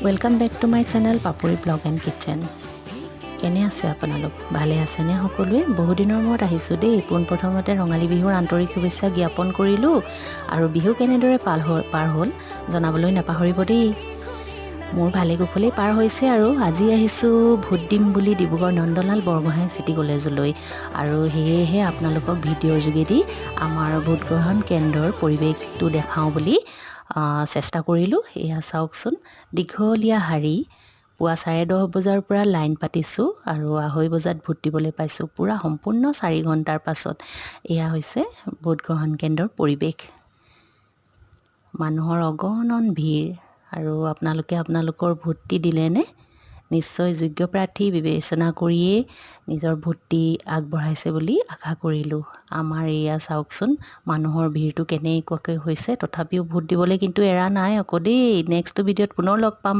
Welcome back to my channel Papori blog and kitchen. কেনে আছে আপোনালোক? ভালে আছেনে সকলোৱে? বহুদিনৰ মূৰত আহিছোঁ দেই। পোনপ্ৰথমতে ৰঙালী বিহুৰ আন্তৰিক শুভেচ্ছা জ্ঞাপন কৰিলোঁ আৰু বিহু কেনেদৰে পাৰ হ'ল জনাবলৈ নাপাহৰিব দেই। মোৰ ভালে কুশলেই পাৰ হৈছে আৰু আজি আহিছোঁ ভোট দিম বুলি ডিব্ৰুগড় নন্দলাল বৰগোহাঁই চিটি কলেজলৈ আৰু সেয়েহে আপোনালোকক ভিডিঅ'ৰ যোগেদি আমাৰ ভোট গ্ৰহণ কেন্দ্ৰৰ পৰিৱেশটো দেখাওঁ বুলি চেষ্টা কৰিলোঁ। এয়া চাওকচোন, দীঘলীয়া শাৰী, পুৱা 10:30 বজাৰ পৰা লাইন পাতিছোঁ আৰু 2:30 বজাত ভোট দিবলৈ পাইছোঁ। পূৰা সম্পূৰ্ণ 4 ঘণ্টাৰ পাছত এয়া হৈছে ভোট গ্ৰহণ কেন্দ্ৰৰ পৰিৱেশ। মানুহৰ অগণন ভিৰ আৰু আপোনালোকে আপোনালোকৰ ভোটটি দিলেনে? নিশ্চয় যোগ্য প্ৰাৰ্থী বিবেচনা কৰিয়েই নিজৰ ভোটটি আগবঢ়াইছে বুলি আশা কৰিলোঁ। আমাৰ এয়া চাওকচোন, মানুহৰ ভিৰটো কেনেকুৱাকৈ হৈছে, তথাপিও ভোট দিবলৈ কিন্তু এৰা নাই আকৌ দেই। নেক্সট ভিডিঅ'ত পুনৰ লগ পাম।